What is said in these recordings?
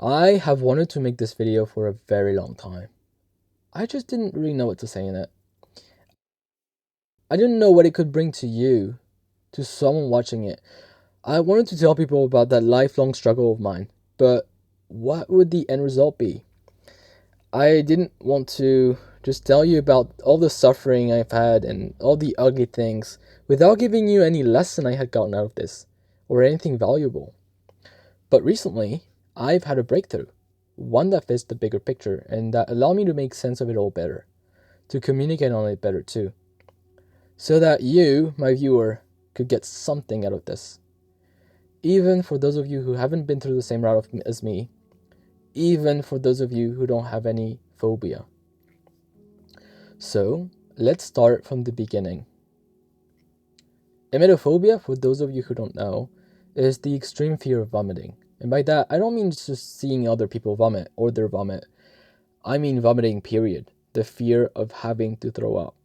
I have wanted to make this video for a very long time. I just didn't really know what to say in it. I didn't know what it could bring to you, to someone watching it. I wanted to tell people about that lifelong struggle of mine, but what would the end result be? I didn't want to just tell you about all the suffering I've had and all the ugly things without giving you any lesson I had gotten out of this, or anything valuable. But recently, I've had a breakthrough, one that fits the bigger picture and that allowed me to make sense of it all better, to communicate on it better too, so that you, my viewer, could get something out of this. Even for those of you who haven't been through the same route as me, even for those of you who don't have any phobia. So, let's start from the beginning. Emetophobia, for those of you who don't know, is the extreme fear of vomiting. And by that, I don't mean just seeing other people vomit or their vomit. I mean vomiting, period. The fear of having to throw up.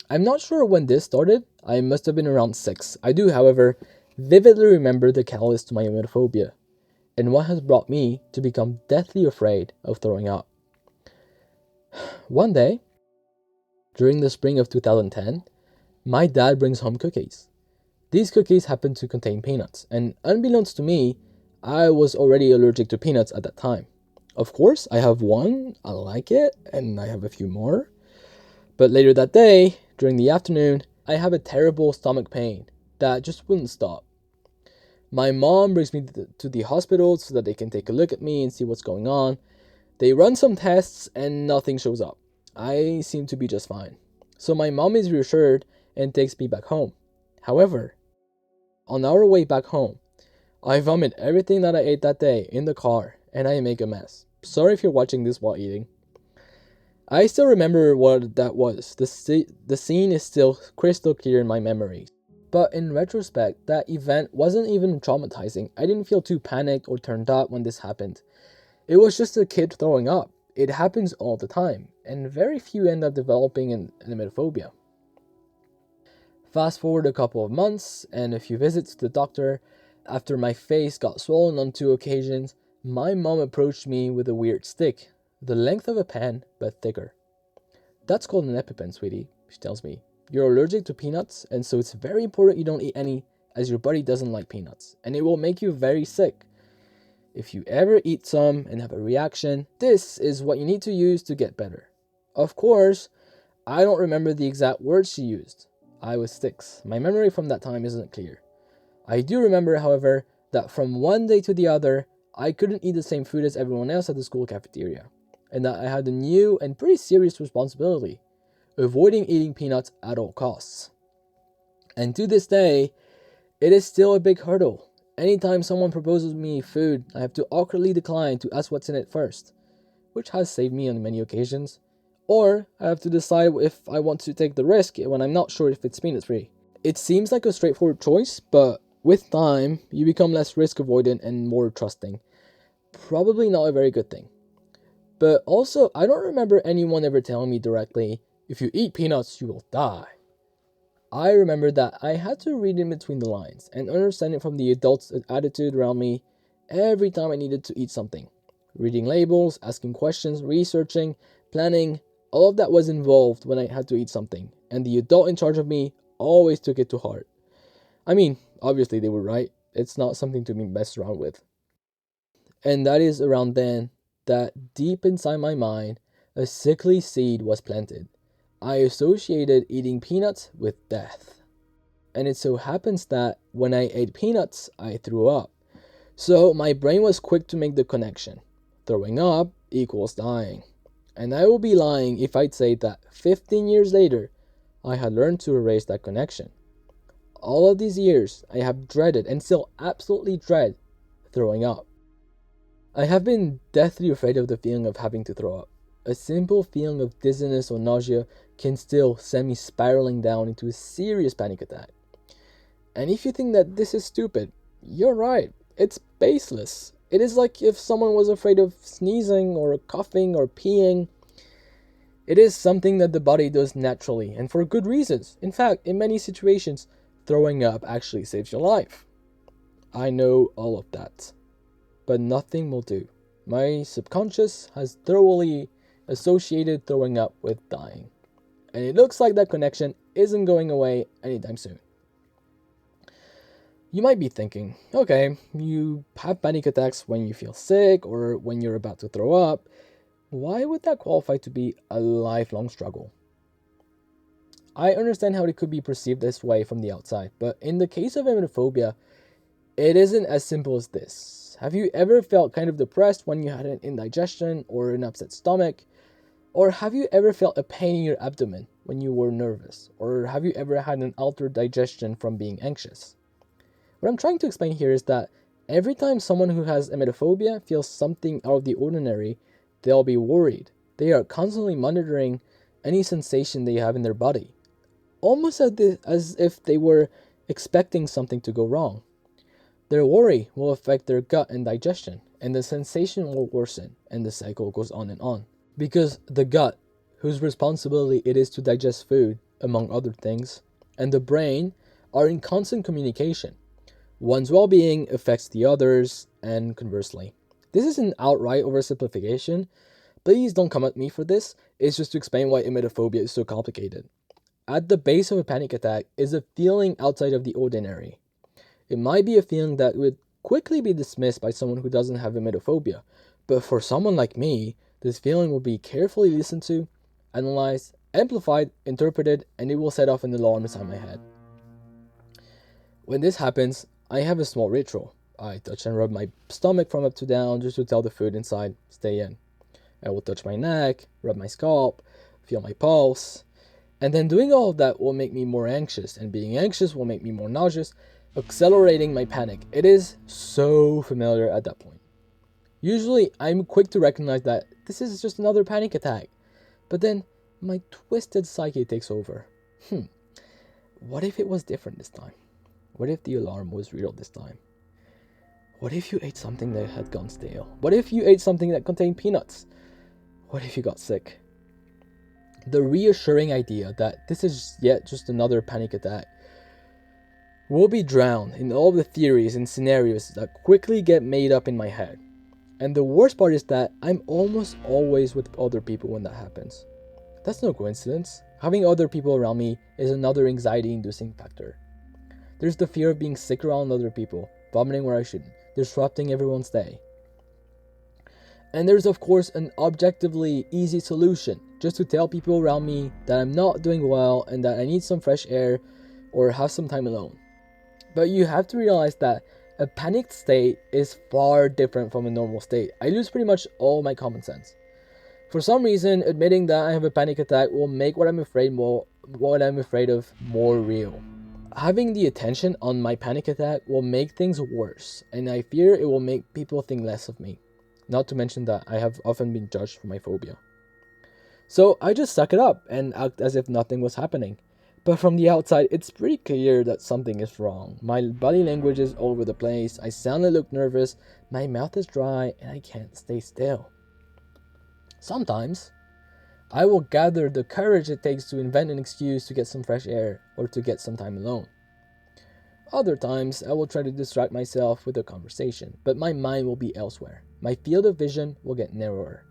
I'm not sure when this started. I must have been around 6. I do, however, vividly remember the catalyst to my emetophobia, and what has brought me to become deathly afraid of throwing up. One day, during the spring of 2010, my dad brings home cookies. These cookies happen to contain peanuts, and unbeknownst to me, I was already allergic to peanuts at that time. Of course, I have one, I like it, and I have a few more. But later that day, during the afternoon, I have a terrible stomach pain that just wouldn't stop. My mom brings me to the hospital so that they can take a look at me and see what's going on. They run some tests and nothing shows up. I seem to be just fine. So my mom is reassured and takes me back home. However, on our way back home, I vomit everything that I ate that day in the car and I make a mess. Sorry if you're watching this while eating. I still remember what that was. The scene is still crystal clear in my memory. But in retrospect, that event wasn't even traumatizing. I didn't feel too panicked or turned up when this happened. It was just a kid throwing up. It happens all the time, and very few end up developing an emetophobia. Fast forward a couple of months and a few visits to the doctor. After my face got swollen on 2 occasions, my mom approached me with a weird stick, the length of a pen, but thicker. That's called an EpiPen, sweetie, she tells me. You're allergic to peanuts, and so it's very important you don't eat any, as your body doesn't like peanuts, and it will make you very sick. If you ever eat some and have a reaction, this is what you need to use to get better. Of course, I don't remember the exact words she used. I was 6. My memory from that time isn't clear. I do remember, however, that from one day to the other, I couldn't eat the same food as everyone else at the school cafeteria, and that I had a new and pretty serious responsibility, avoiding eating peanuts at all costs. And to this day, it is still a big hurdle. Anytime someone proposes me food, I have to awkwardly decline to ask what's in it first, which has saved me on many occasions. Or I have to decide if I want to take the risk when I'm not sure if it's peanut free. It seems like a straightforward choice, but with time, you become less risk avoidant and more trusting. Probably not a very good thing. But also, I don't remember anyone ever telling me directly, if you eat peanuts, you will die. I remember that I had to read in between the lines and understand it from the adults' attitude around me every time I needed to eat something. Reading labels, asking questions, researching, planning, all of that was involved when I had to eat something, and the adult in charge of me always took it to heart. I mean, obviously they were right. It's not something to be messed around with. And that is around then that deep inside my mind, a sickly seed was planted. I associated eating peanuts with death. And it so happens that when I ate peanuts, I threw up. So my brain was quick to make the connection. Throwing up equals dying. And I will be lying if I'd say that 15 years later, I had learned to erase that connection. All of these years, I have dreaded and still absolutely dread throwing up. I have been deathly afraid of the feeling of having to throw up. A simple feeling of dizziness or nausea can still send me spiraling down into a serious panic attack. And if you think that this is stupid, you're right. It's baseless. It is like if someone was afraid of sneezing or coughing or peeing. It is something that the body does naturally and for good reasons. In fact, in many situations, throwing up actually saves your life. I know all of that. But nothing will do. My subconscious has thoroughly associated throwing up with dying, and it looks like that connection isn't going away anytime soon. You might be thinking, okay, you have panic attacks when you feel sick or when you're about to throw up. Why would that qualify to be a lifelong struggle? I understand how it could be perceived this way from the outside, but in the case of emetophobia, it isn't as simple as this. Have you ever felt kind of depressed when you had an indigestion or an upset stomach? Or have you ever felt a pain in your abdomen when you were nervous? Or have you ever had an altered digestion from being anxious? What I'm trying to explain here is that every time someone who has emetophobia feels something out of the ordinary, they'll be worried. They are constantly monitoring any sensation they have in their body, almost as if they were expecting something to go wrong. Their worry will affect their gut and digestion, and the sensation will worsen, and the cycle goes on and on. Because the gut, whose responsibility it is to digest food, among other things, and the brain are in constant communication. One's well-being affects the others, and conversely. This is an outright oversimplification. Please don't come at me for this. It's just to explain why emetophobia is so complicated. At the base of a panic attack is a feeling outside of the ordinary. It might be a feeling that would quickly be dismissed by someone who doesn't have emetophobia, but for someone like me, this feeling will be carefully listened to, analyzed, amplified, interpreted, and it will set off an alarm inside my head. When this happens, I have a small ritual. I touch and rub my stomach from up to down just to tell the food inside, stay in. I will touch my neck, rub my scalp, feel my pulse, and then doing all of that will make me more anxious, and being anxious will make me more nauseous, accelerating my panic. It is so familiar at that point. Usually, I'm quick to recognize that this is just another panic attack, but then my twisted psyche takes over. What if it was different this time? What if the alarm was real this time? What if you ate something that had gone stale? What if you ate something that contained peanuts? What if you got sick? The reassuring idea that this is yet just another panic attack will be drowned in all the theories and scenarios that quickly get made up in my head. And the worst part is that I'm almost always with other people when that happens. That's no coincidence. Having other people around me is another anxiety-inducing factor. There's the fear of being sick around other people, vomiting where I shouldn't, disrupting everyone's day. And there's of course an objectively easy solution, just to tell people around me that I'm not doing well and that I need some fresh air or have some time alone. But you have to realize that a panicked state is far different from a normal state. I lose pretty much all my common sense. For some reason, admitting that I have a panic attack will make what I'm afraid of more real. Having the attention on my panic attack will make things worse, and I fear it will make people think less of me. Not to mention that I have often been judged for my phobia. So I just suck it up and act as if nothing was happening. But from the outside, it's pretty clear that something is wrong. My body language is all over the place, I sound and look nervous, my mouth is dry, and I can't stay still. Sometimes, I will gather the courage it takes to invent an excuse to get some fresh air or to get some time alone. Other times, I will try to distract myself with a conversation, but my mind will be elsewhere. My field of vision will get narrower,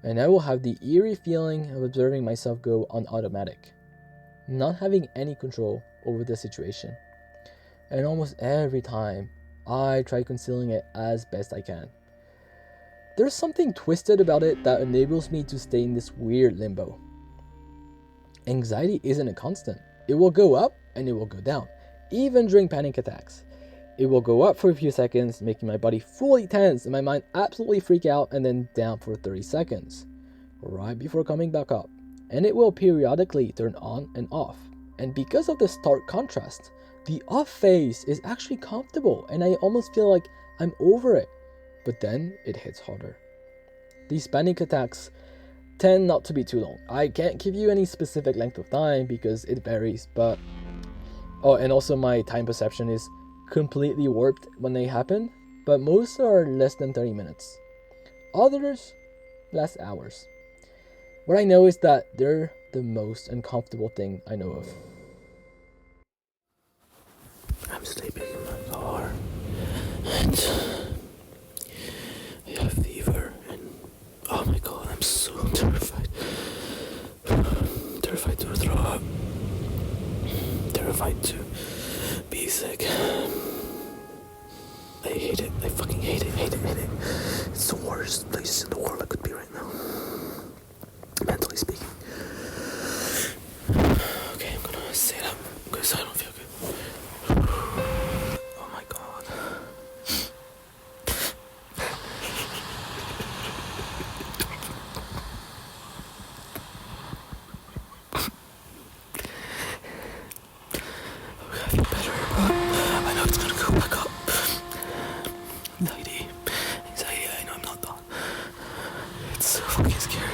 and I will have the eerie feeling of observing myself go on automatic, not having any control over the situation. And almost every time, I try concealing it as best I can. There's something twisted about it that enables me to stay in this weird limbo. Anxiety isn't a constant. It will go up and it will go down, even during panic attacks. It will go up for a few seconds, making my body fully tense and my mind absolutely freak out, and then down for 30 seconds, right before coming back up. And it will periodically turn on and off. And because of the stark contrast, the off phase is actually comfortable and I almost feel like I'm over it. But then it hits harder. These panic attacks tend not to be too long. I can't give you any specific length of time because it varies, but and also my time perception is completely warped when they happen, but most are less than 30 minutes. Others last hours. What I know is that they're the most uncomfortable thing I know of. I'm sleeping in my car and I have fever. Terrified. Terrified to throw up. Terrified to be sick. I hate it. I fucking hate it. It's the worst place in the world I could be right now. Mentally speaking. Okay, I'm gonna sit up because I don't feel good. Oh my god. Okay, I feel better, but I know it's gonna go back up. Anxiety, I know I'm not done. It's so fucking scary.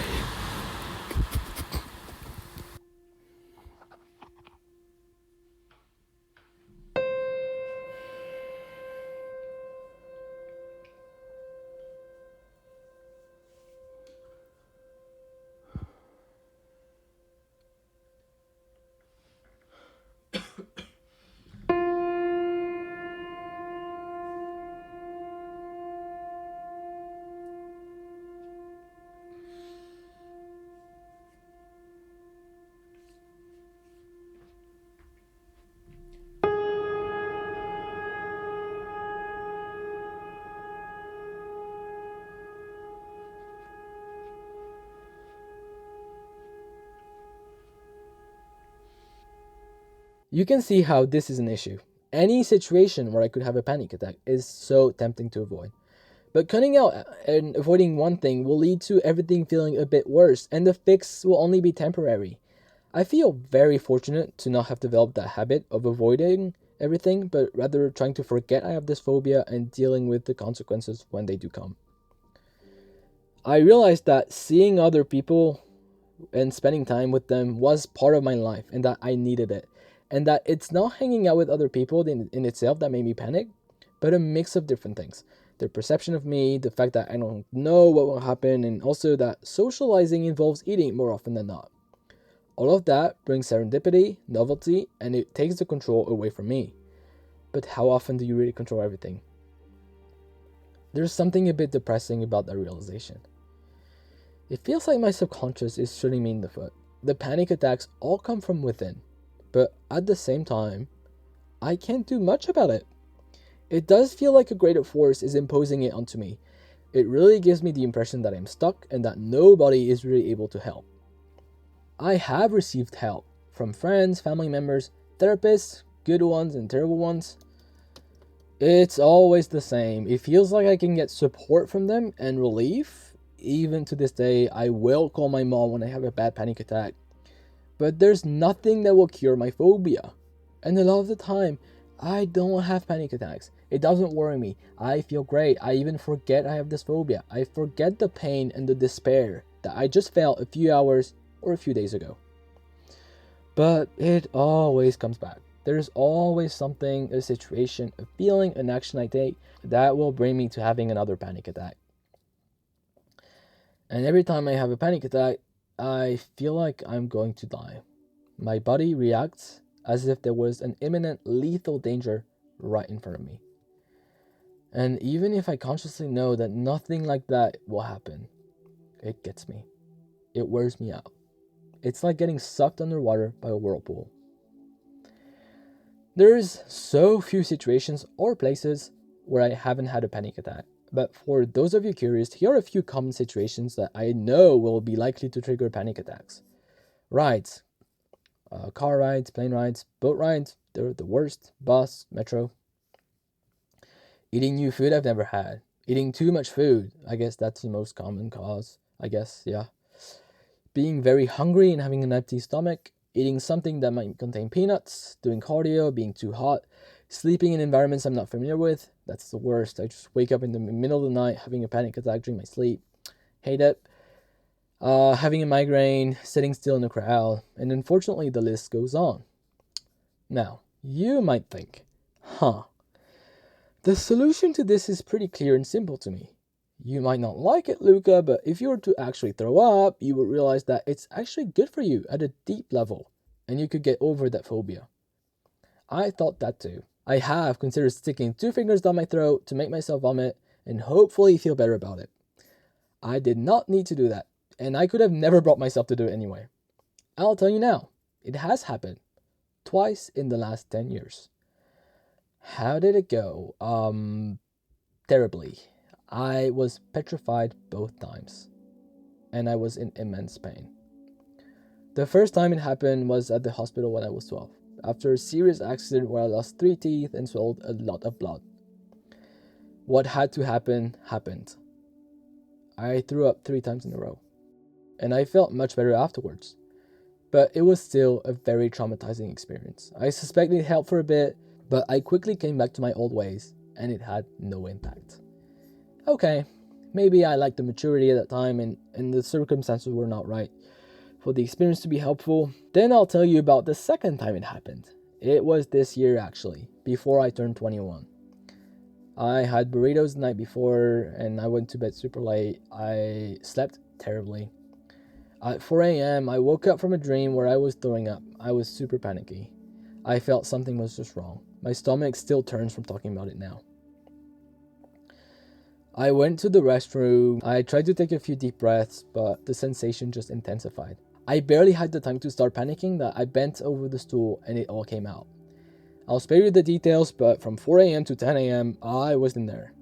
You can see how this is an issue. Any situation where I could have a panic attack is so tempting to avoid. But cutting out and avoiding one thing will lead to everything feeling a bit worse, and the fix will only be temporary. I feel very fortunate to not have developed that habit of avoiding everything, but rather trying to forget I have this phobia and dealing with the consequences when they do come. I realized that seeing other people and spending time with them was part of my life and that I needed it. And that it's not hanging out with other people in itself that made me panic, but a mix of different things. Their perception of me, the fact that I don't know what will happen, and also that socializing involves eating more often than not. All of that brings serendipity, novelty, and it takes the control away from me. But how often do you really control everything? There's something a bit depressing about that realization. It feels like my subconscious is shooting me in the foot. The panic attacks all come from within, but at the same time, I can't do much about it. It does feel like a greater force is imposing it onto me. It really gives me the impression that I'm stuck and that nobody is really able to help. I have received help from friends, family members, therapists, good ones and terrible ones. It's always the same. It feels like I can get support from them and relief. Even to this day, I will call my mom when I have a bad panic attack. But there's nothing that will cure my phobia. And a lot of the time, I don't have panic attacks. It doesn't worry me. I feel great. I even forget I have this phobia. I forget the pain and the despair that I just felt a few hours or a few days ago. But it always comes back. There's always something, a situation, a feeling, an action I take that will bring me to having another panic attack. And every time I have a panic attack, I feel like I'm going to die. My body reacts as if there was an imminent lethal danger right in front of me. And even if I consciously know that nothing like that will happen, it gets me. It wears me out. It's like getting sucked underwater by a whirlpool. There's so few situations or places where I haven't had a panic attack. But for those of you curious, here are a few common situations that I know will be likely to trigger panic attacks. Rides. Car rides, plane rides, boat rides, they're the worst. Bus, metro. Eating new food I've never had. Eating too much food. I guess that's the most common cause. Yeah. Being very hungry and having an empty stomach. Eating something that might contain peanuts. Doing cardio, being too hot. Sleeping in environments I'm not familiar with. That's the worst. I just wake up in the middle of the night having a panic attack during my sleep. Hate it. Having a migraine, sitting still in a crowd, and unfortunately the list goes on. Now, you might think, the solution to this is pretty clear and simple to me. You might not like it, Luca, but if you were to actually throw up, you would realize that it's actually good for you at a deep level, and you could get over that phobia. I thought that too. I have considered sticking 2 fingers down my throat to make myself vomit and hopefully feel better about it. I did not need to do that. and I could have never brought myself to do it anyway. I'll tell you now, it has happened twice in the last 10 years. How did it go? Terribly. I was petrified both times, and I was in immense pain. The first time it happened was at the hospital when I was 12, after a serious accident where I lost 3 teeth and swallowed a lot of blood. What had to happen, happened. I threw up 3 times in a row, and I felt much better afterwards. But it was still a very traumatizing experience. I suspect it helped for a bit, but I quickly came back to my old ways, and it had no impact. Okay, maybe I lacked the maturity at that time, and the circumstances were not right for the experience to be helpful. Then I'll tell you about the second time it happened. It was this year actually, before I turned 21. I had burritos the night before, and I went to bed super late. I slept terribly. At 4 a.m., I woke up from a dream where I was throwing up. I was super panicky. I felt something was just wrong. My stomach still turns from talking about it now. I went to the restroom. I tried to take a few deep breaths, but the sensation just intensified. I barely had the time to start panicking that I bent over the stool and it all came out. I'll spare you the details, but from 4 a.m. to 10 a.m., I was in there.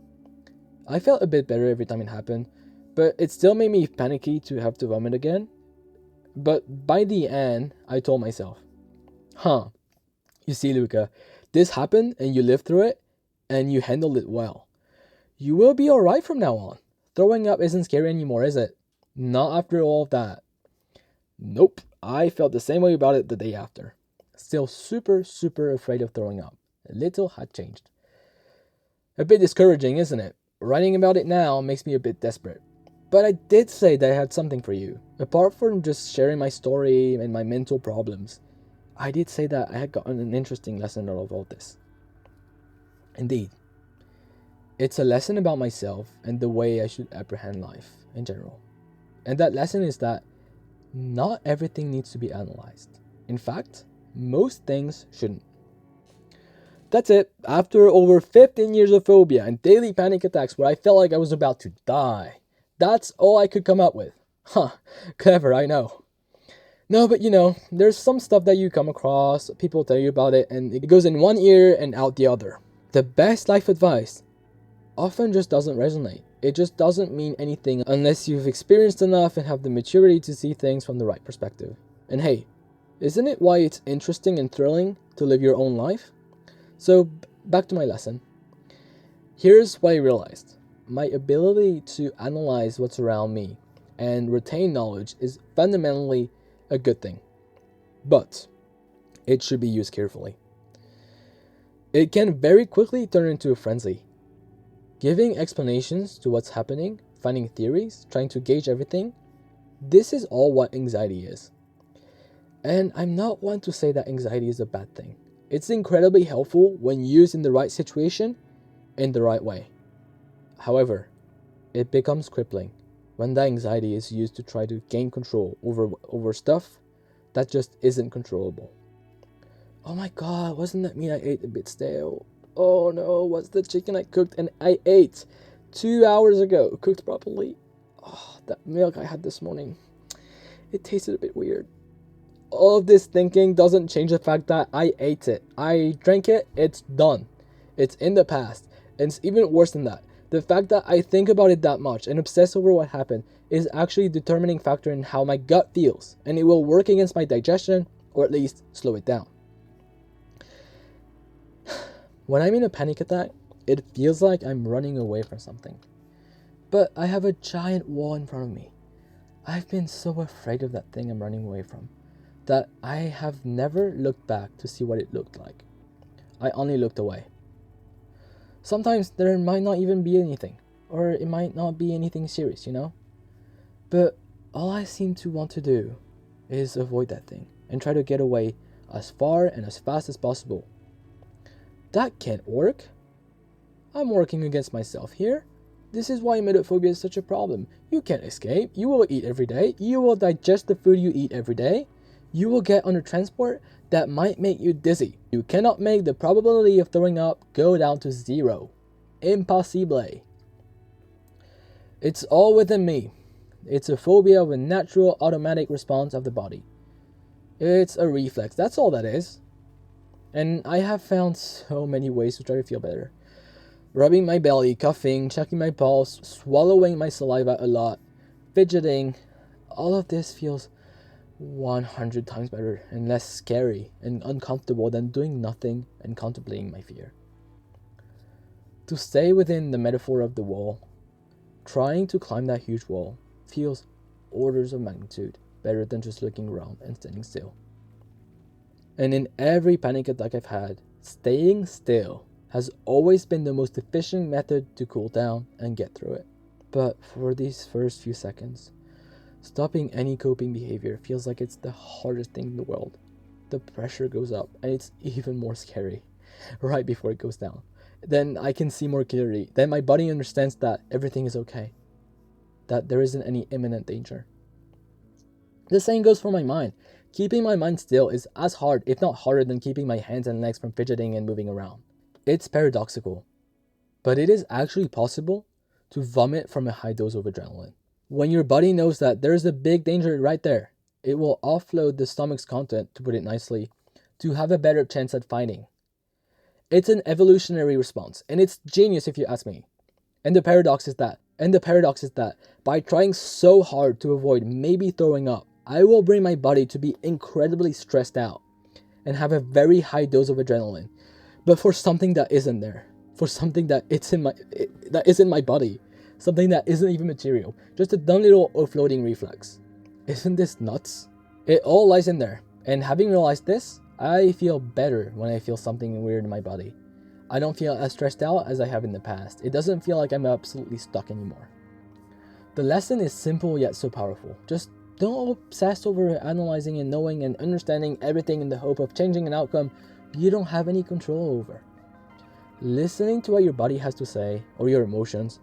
I felt a bit better every time it happened, but it still made me panicky to have to vomit again. But by the end, I told myself, you see, Luca, this happened and you lived through it and you handled it well. You will be alright from now on. Throwing up isn't scary anymore, is it? Not after all of that. Nope, I felt the same way about it the day after. Still super, super afraid of throwing up. A little had changed. A bit discouraging, isn't it? Writing about it now makes me a bit desperate. But I did say that I had something for you. Apart from just sharing my story and my mental problems, I did say that I had gotten an interesting lesson out of all this. Indeed. It's a lesson about myself and the way I should apprehend life in general. And that lesson is that not everything needs to be analyzed. In fact, most things shouldn't. That's it. After over 15 years of phobia and daily panic attacks where I felt like I was about to die, that's all I could come up with. Clever, I know. No, but there's some stuff that you come across, people tell you about it, and it goes in one ear and out the other. The best life advice often just doesn't resonate. It just doesn't mean anything unless you've experienced enough and have the maturity to see things from the right perspective. And hey, isn't it why it's interesting and thrilling to live your own life? So, back to my lesson. Here's what I realized. My ability to analyze what's around me and retain knowledge is fundamentally a good thing. But it should be used carefully. It can very quickly turn into a frenzy. Giving explanations to what's happening, finding theories, trying to gauge everything, this is all what anxiety is. And I'm not one to say that anxiety is a bad thing. It's incredibly helpful when used in the right situation, in the right way. However, it becomes crippling when that anxiety is used to try to gain control over stuff that just isn't controllable. Oh my god, wasn't that meat I ate a bit stale? Oh no, what's the chicken I cooked and I ate 2 hours ago, cooked properly? Oh, that milk I had this morning, it tasted a bit weird. All of this thinking doesn't change the fact that I ate it. I drank it, it's done. It's in the past. And it's even worse than that. The fact that I think about it that much and obsess over what happened is actually a determining factor in how my gut feels. And it will work against my digestion, or at least slow it down. When I'm in a panic attack, it feels like I'm running away from something. But I have a giant wall in front of me. I've been so afraid of that thing I'm running away from that I have never looked back to see what it looked like. I only looked away. Sometimes there might not even be anything, or it might not be anything serious, But all I seem to want to do is avoid that thing and try to get away as far and as fast as possible. That can't work. I'm working against myself here. This is why emetophobia is such a problem. You can't escape. You will eat every day. You will digest the food you eat every day. You will get on a transport that might make you dizzy. You cannot make the probability of throwing up go down to 0. Impossible. It's all within me. It's a phobia of a natural automatic response of the body. It's a reflex, that's all that is. And I have found so many ways to try to feel better. Rubbing my belly, coughing, checking my pulse, swallowing my saliva a lot, fidgeting, all of this feels 100 times better and less scary and uncomfortable than doing nothing and contemplating my fear. To stay within the metaphor of the wall, trying to climb that huge wall feels orders of magnitude better than just looking around and standing still. And in every panic attack I've had, staying still has always been the most efficient method to cool down and get through it. But for these first few seconds, stopping any coping behavior feels like it's the hardest thing in the world. The pressure goes up and it's even more scary right before it goes down. Then I can see more clearly. Then my body understands that everything is okay, that there isn't any imminent danger. The same goes for my mind. Keeping my mind still is as hard, if not harder, than keeping my hands and legs from fidgeting and moving around. It's paradoxical, but it is actually possible to vomit from a high dose of adrenaline. When your body knows that there's a big danger right there, it will offload the stomach's content, to put it nicely, to have a better chance at fighting. It's an evolutionary response, and it's genius if you ask me. And the paradox is that by trying so hard to avoid maybe throwing up, I will bring my body to be incredibly stressed out and have a very high dose of adrenaline, but for something that isn't there, for something that isn't my body, something that isn't even material, just a dumb little offloading reflex. Isn't this nuts? It all lies in there, and having realized this, I feel better when I feel something weird in my body. I don't feel as stressed out as I have in the past. It doesn't feel like I'm absolutely stuck anymore. The lesson is simple yet so powerful. Just don't obsess over analyzing and knowing and understanding everything in the hope of changing an outcome you don't have any control over. Listening to what your body has to say, or your emotions,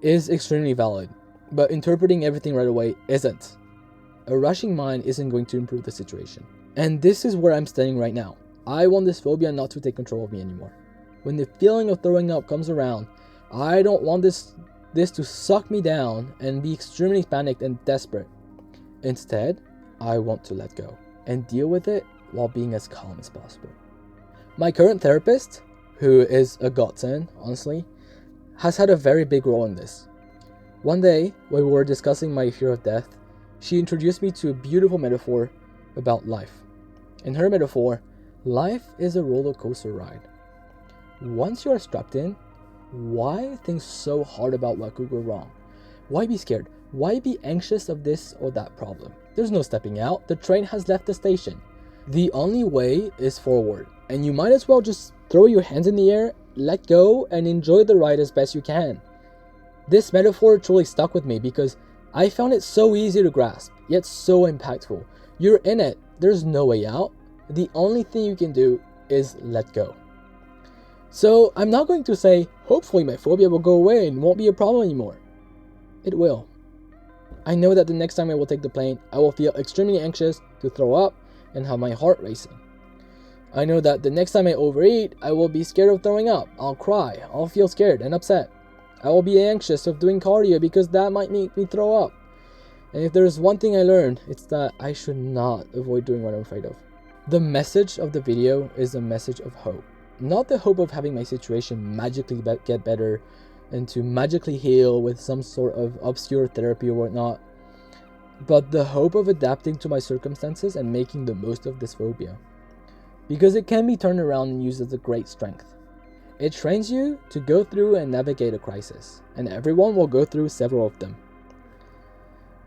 is extremely valid, but interpreting everything right away isn't. A rushing mind isn't going to improve the situation. And this is where I'm standing right now. I want this phobia not to take control of me anymore. When the feeling of throwing up comes around, I don't want this to suck me down and be extremely panicked and desperate. Instead, I want to let go and deal with it while being as calm as possible. My current therapist, who is a godsend, honestly, has had a very big role in this. One day, when we were discussing my fear of death, she introduced me to a beautiful metaphor about life. In her metaphor, life is a roller coaster ride. Once you are strapped in, why think so hard about what could go wrong? Why be scared? Why be anxious of this or that problem? There's no stepping out. The train has left the station. The only way is forward, and you might as well just throw your hands in the air, let go, and enjoy the ride as best you can. This metaphor truly stuck with me because I found it so easy to grasp, yet so impactful. You're in it. There's no way out. The only thing you can do is let go. So I'm not going to say, hopefully my phobia will go away and won't be a problem anymore. It will. I know that the next time I will take the plane, I will feel extremely anxious to throw up and have my heart racing. I know that the next time I overeat, I will be scared of throwing up. I'll cry. I'll feel scared and upset. I will be anxious of doing cardio because that might make me throw up. And if there's one thing I learned, it's that I should not avoid doing what I'm afraid of. The message of the video is a message of hope. Not the hope of having my situation magically get better and to magically heal with some sort of obscure therapy or whatnot, but the hope of adapting to my circumstances and making the most of this phobia. Because it can be turned around and used as a great strength. It trains you to go through and navigate a crisis, and everyone will go through several of them.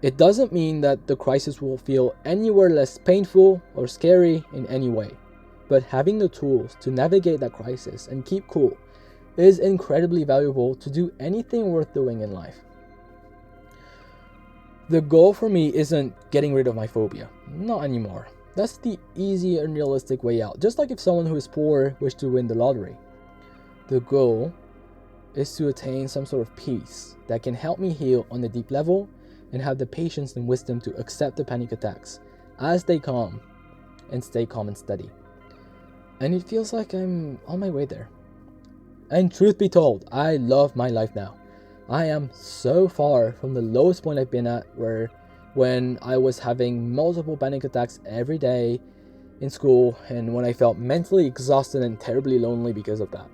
It doesn't mean that the crisis will feel anywhere less painful or scary in any way, but having the tools to navigate that crisis and keep cool is incredibly valuable to do anything worth doing in life. The goal for me isn't getting rid of my phobia, not anymore. That's the easy and realistic way out, just like if someone who is poor wished to win the lottery. The goal is to attain some sort of peace that can help me heal on a deep level and have the patience and wisdom to accept the panic attacks as they come and stay calm and steady. And it feels like I'm on my way there. And truth be told, I love my life now. I am so far from the lowest point I've been at, when I was having multiple panic attacks every day in school, and when I felt mentally exhausted and terribly lonely because of that.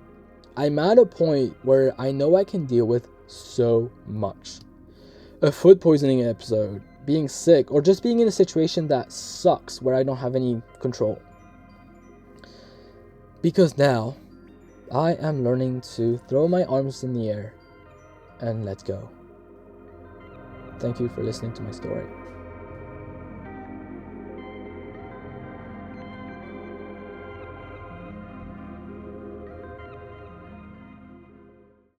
I'm at a point where I know I can deal with so much. A food poisoning episode, being sick, or just being in a situation that sucks where I don't have any control. Because now, I am learning to throw my arms in the air and let go. Thank you for listening to my story.